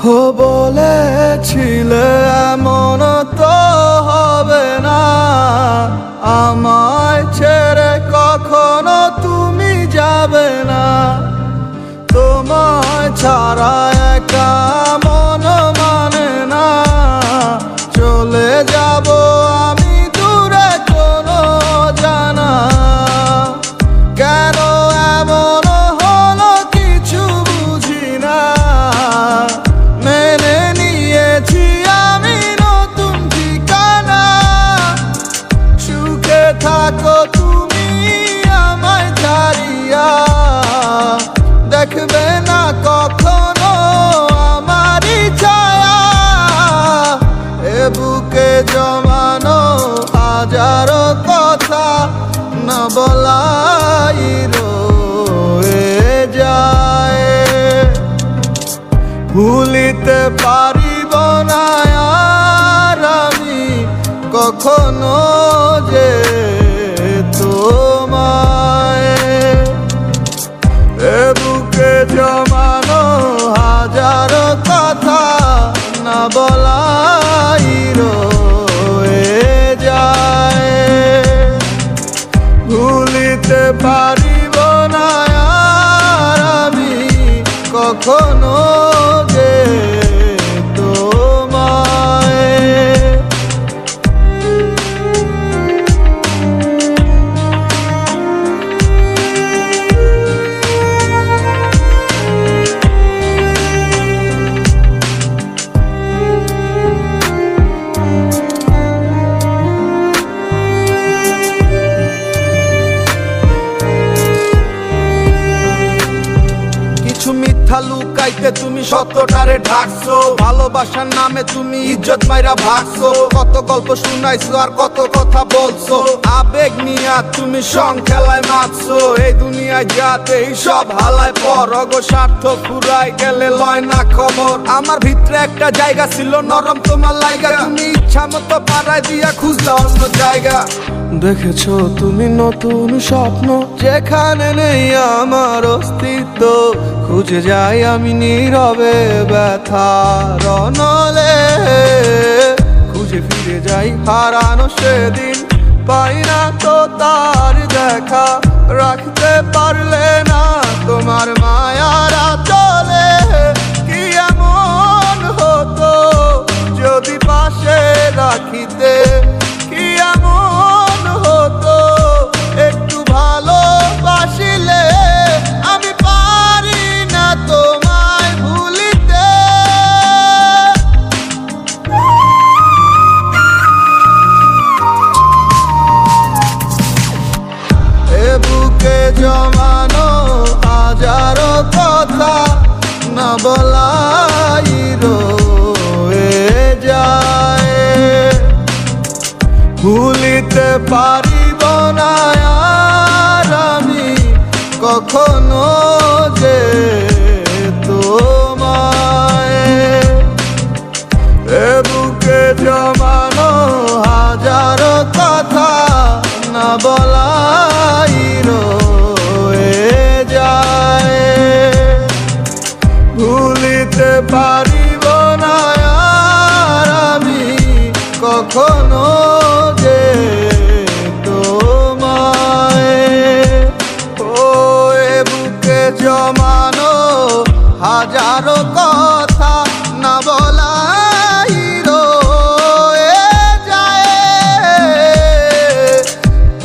ও বলেছিলে এমন তো হবে না, আমায় ছেড়ে কখনো তুমি যাবে না। তোমায় ছাড়া একা মন মানে না, চলে যাব আমি দূরে কোনো জানা। কেন এমন হলো কিছু বুঝি না, মেনে নিয়েছি আমি নতুন ঠিকানা। সুখে থাকো তুমি আমায় ছাড়িয়া, দেখবে না কখনো আমারই ছায়া। এ বুকে জমানো হাজারো কথা না বলাই রয়ে যায়। ভুলিতে পারিব না আর আমি কখনো যে তোমায়। এ বুকে জমানো হাজারো কথা না বলাই রয়ে যায়। ভুলিতে পারিব না আর আমি কখনো যে তোমায়। মিথ্যা লুকাইতে তুমি সত্যটারে ঢাকছো, ভালোবাসার নামে তুমি ইজ্জত মাইরা ভাগছো। কত গল্প শুনাইছো আর কত কথা বলছো, আবেগ নিয়া তুমি সং খেলায় মারছো। এই দুনিয়ায় যাতে এই সব হালায় পর, অগো স্বার্থ ফুরাই গেলে লয় না খবর। আমার ভিতরে একটা জায়গা ছিল নরম তোমার লাইগা, তুমি ইচ্ছা মতো পাড়ায় দিয়া খুঁজলা অন্য জায়গা। দেখেছো তুমি নতুন স্বপ্ন, যেখানে নেই আমার অস্তিত্ব। খুঁজে যাই আমি নীরবে ব্যথার অনলে, খুঁজে ফিরে যাই হারানো সেদিন। পাই না তো তার দেখা, রাখতে পারলে না তোমার মায়ার আঁচলে। কি এমন হতো যদি পাশে রাখিতে, কি এমন হতো একটু ভালোবাসিলে। আমি পারি না তোমায় ভুলিতে, এ বুকে জমানো হাজারো কথা না বলাই রয়ে যায়। ভুলিতে পারিব না আর আমি কখনো যে তোমায়। এ বুকে জমানো হাজারো কথা না বলাই রয়ে যায়। ভুলিতে পারিব না আর আমি কখনো যে তোমায়। ও এ বুকে জমানো হাজারো কথা না বলাই রয়ে যায়।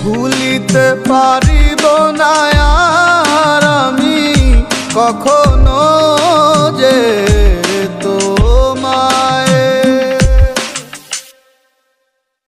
ভুলিতে পারিব না আর আমি কখনো